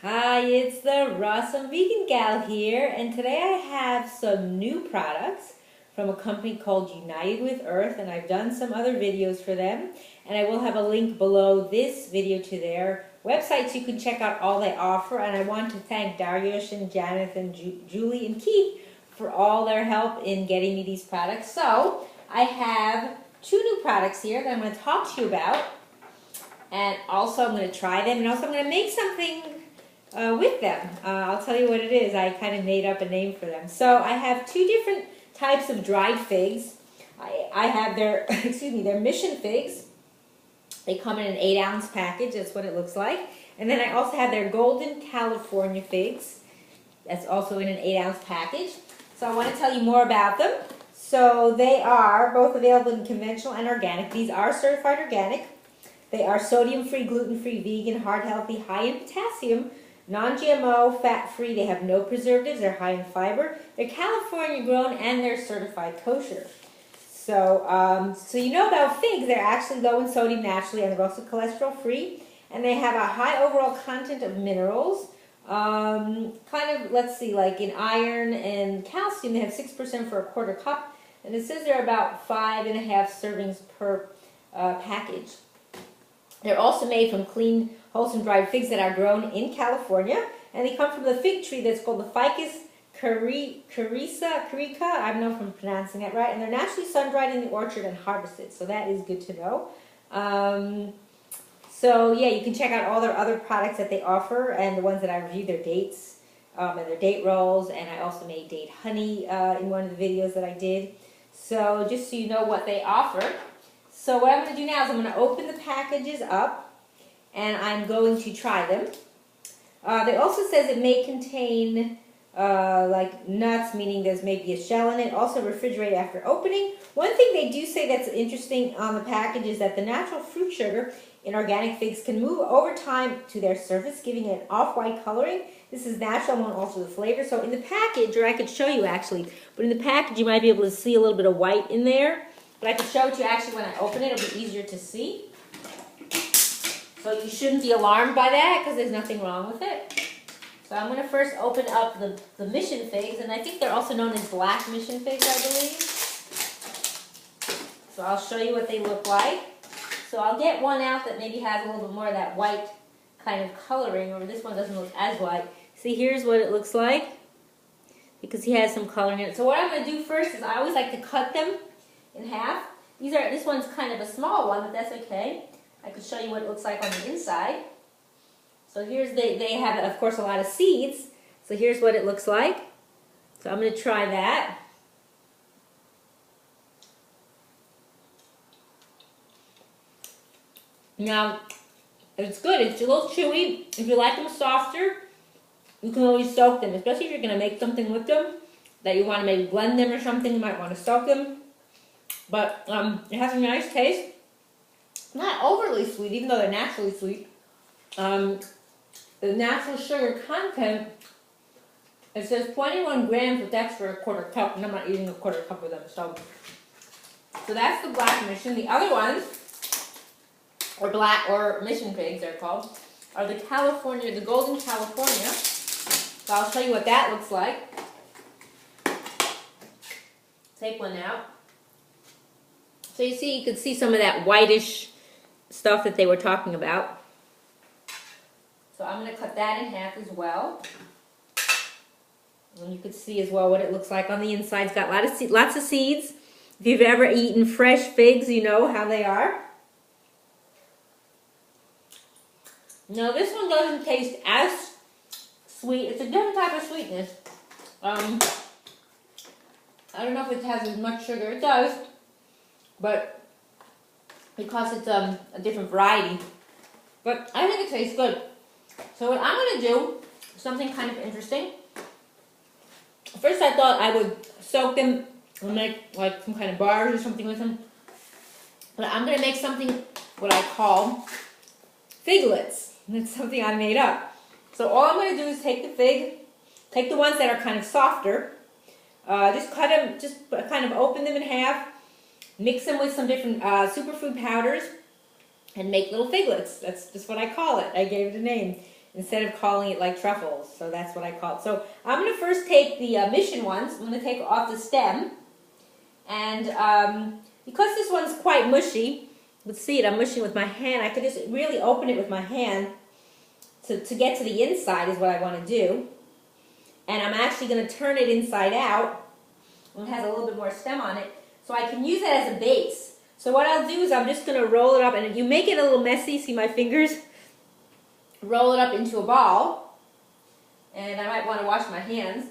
Hi, it's the Rawesome Vegan Gal here, and today I have some new products from a company called United with Earth, and I've done some other videos for them, and I will have a link below this video to their website so you can check out all they offer. And I want to thank Dariush and Janet and Julie and Keith for all their help in getting me these products. So I have two new products here that I'm going to talk to you about, and also I'm going to try them, and also I'm going to make something with them. I'll tell you what it is. I kind of made up a name for them. So I have two different types of dried figs. I have their, their mission figs. They come in an 8-ounce package. That's what it looks like. And then I also have their golden California figs. That's also in an 8-ounce package. So I want to tell you more about them. So they are both available in conventional and organic. These are certified organic. They are sodium-free, gluten-free, vegan, heart-healthy, high in potassium, non-GMO, fat-free. They have no preservatives. They're high in fiber. They're California grown and they're certified kosher. So, you know about figs. They're actually low in sodium naturally, and they're also cholesterol-free. And they have a high overall content of minerals. Let's see, like in iron and calcium, they have 6% for a quarter cup. And it says they're about 5.5 servings per package. They're also made from clean, wholesome dried figs that are grown in California, and they come from the fig tree that's called the Ficus carica. I don't know if I'm pronouncing that right. And they're naturally sun-dried in the orchard and harvested, so that is good to know. You can check out all their other products that they offer, and the ones that I reviewed, their dates and their date rolls, and I also made date honey in one of the videos that I did. So just so you know what they offer. So what I'm going to do now is I'm going to open the packages up, and I'm going to try them. They also says it may contain like nuts, meaning there's maybe a shell in it. Also refrigerate after opening. One thing they do say that's interesting on the package is that the natural fruit sugar in organic figs can move over time to their surface, giving it an off-white coloring. This is natural and won't alter the flavor. So in the package, or I could show you actually, but in the package you might be able to see a little bit of white in there. But I can show it to you actually when I open it. It'll be easier to see. So you shouldn't be alarmed by that because there's nothing wrong with it. So I'm going to first open up the mission figs. And I think they're also known as black mission figs, I believe. So I'll show you what they look like. So I'll get one out that maybe has a little bit more of that white kind of coloring. Or this one doesn't look as white. See, here's what it looks like. Because he has some coloring in it. So what I'm going to do first is I always like to cut them in half. This one's kind of a small one, but that's okay. I could show you what it looks like on the inside. So they have, of course, a lot of seeds. So here's what it looks like. So I'm going to try that. Now, it's good. It's a little chewy. If you like them softer, you can always soak them, especially if you're going to make something with them that you want to maybe blend them or something. You might want to soak them. But it has a nice taste. Not overly sweet, even though they're naturally sweet. The natural sugar content, it says 21 grams, but that's for a quarter cup, and I'm not eating a quarter cup of them. So that's the black mission. The other ones, or mission figs they're called, are the golden California. So I'll show you what that looks like. Take one out. So you could see some of that whitish stuff that they were talking about. So I'm going to cut that in half as well. And you can see as well what it looks like on the inside. It's got lots of seeds. If you've ever eaten fresh figs, you know how they are. Now this one doesn't taste as sweet. It's a different type of sweetness. I don't know if it has as much sugar. It does. But because it's a different variety. But I think it tastes good. So what I'm going to do, something kind of interesting. First I thought I would soak them and make like some kind of bars or something with them. But I'm going to make something what I call figlets. That's something I made up. So all I'm going to do is take the ones that are kind of softer, just cut them, just kind of open them in half. Mix them with some different superfood powders and make little figlets. That's just what I call it. I gave it a name. instead of calling it like truffles. So that's what I call it. So I'm going to first take the mission ones. I'm going to take off the stem. And because this one's quite mushy, let's see it, I'm mushing with my hand. I could just really open it with my hand to get to the inside is what I want to do. And I'm actually going to turn it inside out. It has a little bit more stem on it. So I can use it as a base. So what I'll do is I'm just going to roll it up. And you make it a little messy. See my fingers? Roll it up into a ball. And I might want to wash my hands.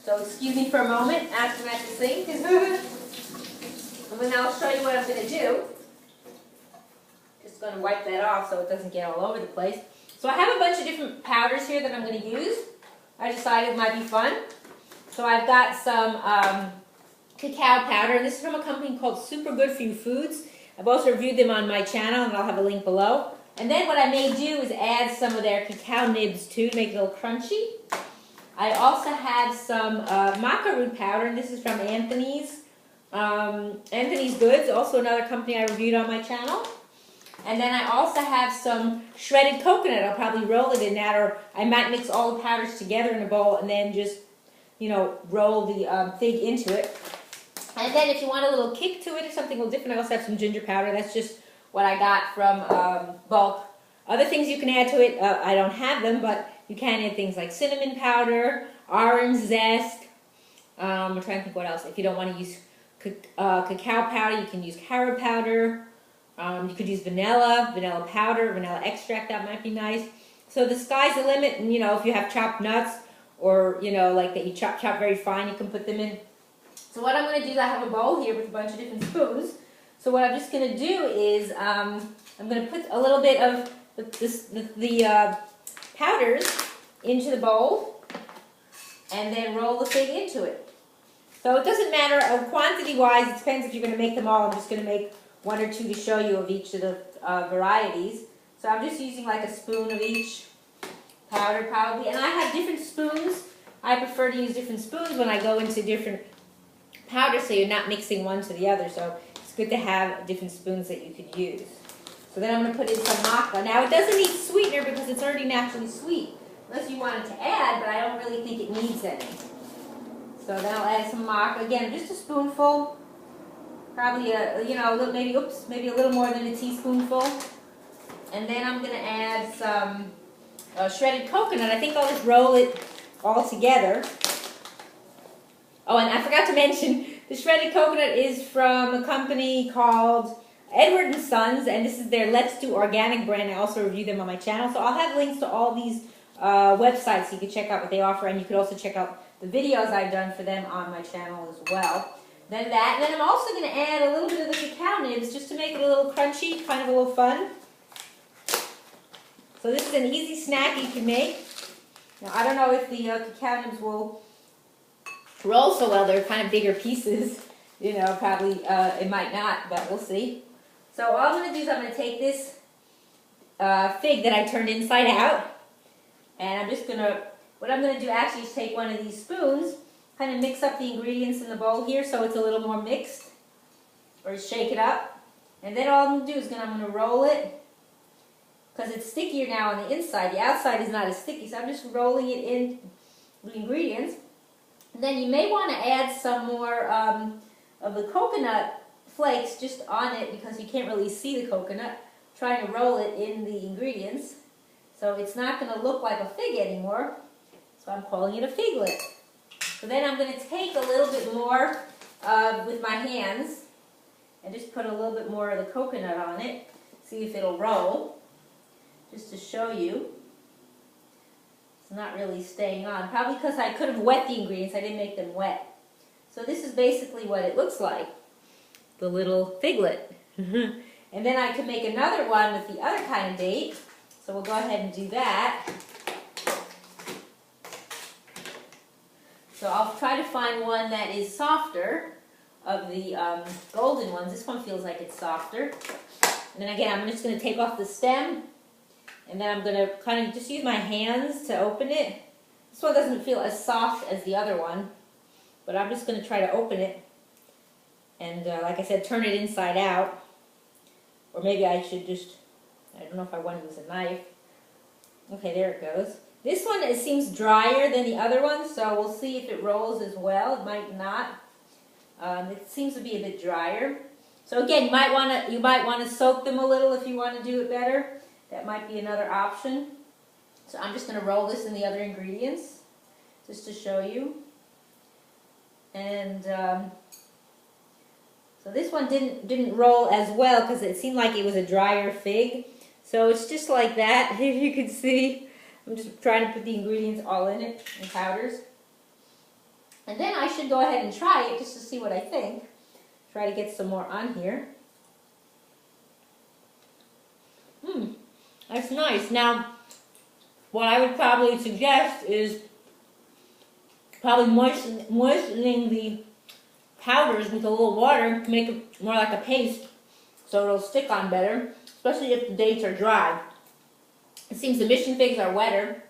So excuse me for a moment after I sink. And then I'll show you what I'm going to do. Just going to wipe that off so it doesn't get all over the place. So I have a bunch of different powders here that I'm going to use. I decided it might be fun. So I've got some cacao powder, and this is from a company called Super Good For You Foods. I've also reviewed them on my channel, and I'll have a link below. And then what I may do is add some of their cacao nibs too to make it a little crunchy. I also have some maca root powder, and this is from Anthony's. Anthony's Goods, also another company I reviewed on my channel. And then I also have some shredded coconut. I'll probably roll it in that, or I might mix all the powders together in a bowl and then just, you know, roll the fig into it. And then if you want a little kick to it or something a little different, I also have some ginger powder. That's just what I got from bulk. Other things you can add to it, I don't have them, but you can add things like cinnamon powder, orange zest. I'm trying to think what else. If you don't want to use cacao powder, you can use carob powder. You could use vanilla powder, vanilla extract, that might be nice. So the sky's the limit, and you know, if you have chopped nuts or, you know, like that you chop very fine, you can put them in. So what I'm going to do is I have a bowl here with a bunch of different spoons. So what I'm just going to do is I'm going to put a little bit of the powders into the bowl and then roll the fig into it. So it doesn't matter quantity-wise, it depends if you're going to make them all. I'm just going to make one or two to show you of each of the varieties. So I'm just using like a spoon of each powder probably. And I have different spoons. I prefer to use different spoons when I go into different powders so you're not mixing one to the other. So it's good to have different spoons that you could use. So then I'm going to put in some maca. Now it doesn't need sweetener because it's already naturally sweet. Unless you wanted to add, but I don't really think it needs any. So then I'll add some maca. Again, just a spoonful. Probably maybe a little more than a teaspoonful. And then I'm going to add some shredded coconut. I think I'll just roll it all together. Oh, and I forgot to mention, the shredded coconut is from a company called Edward & Sons, and this is their Let's Do Organic brand. I also review them on my channel. So I'll have links to all these websites so you can check out what they offer, and you can also check out the videos I've done for them on my channel as well. Then that, and then I'm also going to add a little bit of the cacao nibs just to make it a little crunchy, kind of a little fun. So this is an easy snack you can make. Now I don't know if the cacao nibs will roll so well. They're kind of bigger pieces. You know, probably it might not, but we'll see. So all I'm going to do is I'm going to take this fig that I turned inside out, and I'm just going to, what I'm going to do actually is take one of these spoons, kind of mix up the ingredients in the bowl here so it's a little more mixed, or shake it up. And then all I'm going to do is I'm going to roll it, because it's stickier now on the inside. The outside is not as sticky, so I'm just rolling it in the ingredients. And then you may want to add some more of the coconut flakes just on it, because you can't really see the coconut. Trying to roll it in the ingredients. So it's not going to look like a fig anymore. So I'm calling it a figlet. So then I'm going to take a little bit more with my hands and just put a little bit more of the coconut on it. See if it'll roll. Just to show you. It's not really staying on. Probably because I could have wet the ingredients. I didn't make them wet. So this is basically what it looks like. The little figlet. And then I could make another one with the other kind of date. So we'll go ahead and do that. So I'll try to find one that is softer of the golden ones. This one feels like it's softer. And then again, I'm just going to take off the stem. And then I'm going to kind of just use my hands to open it. This one doesn't feel as soft as the other one. But I'm just going to try to open it. And like I said, turn it inside out. Or maybe I should just, I don't know if I want to use a knife. Okay, there it goes. This one, it seems drier than the other one, so we'll see if it rolls as well. It might not. It seems to be a bit drier. So again, you might want to soak them a little if you want to do it better. That might be another option. So I'm just going to roll this in the other ingredients, just to show you. And so this one didn't roll as well because it seemed like it was a drier fig. So it's just like that. If you can see, I'm just trying to put the ingredients all in it, in powders. And then I should go ahead and try it just to see what I think. Try to get some more on here. That's nice. Now, what I would probably suggest is probably moistening the powders with a little water to make it more like a paste so it'll stick on better, especially if the dates are dry. It seems the mission figs are wetter,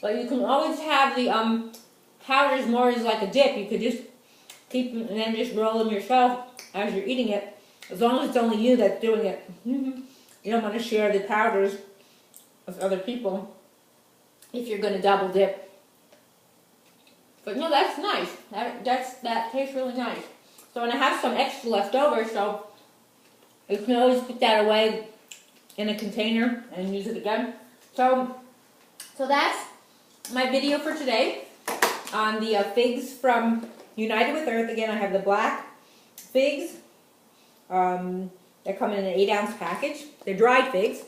but you can always have the powders more as like a dip. You could just keep them and then just roll them yourself as you're eating it, as long as it's only you that's doing it. You don't want to share the powders with other people if you're going to double dip. But no, that's nice. That tastes really nice. So, and I have some extra left over, so you can always put that away in a container and use it again. So that's my video for today on the figs from United with Earth. Again, I have the black figs. They come in an 8-ounce package. They're dried figs.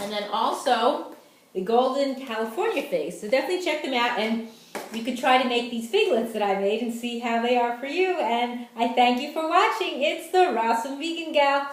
And then also the golden California figs. So definitely check them out, and you could try to make these figlets that I made and see how they are for you. And I thank you for watching. It's the Rawesome Vegan Gal.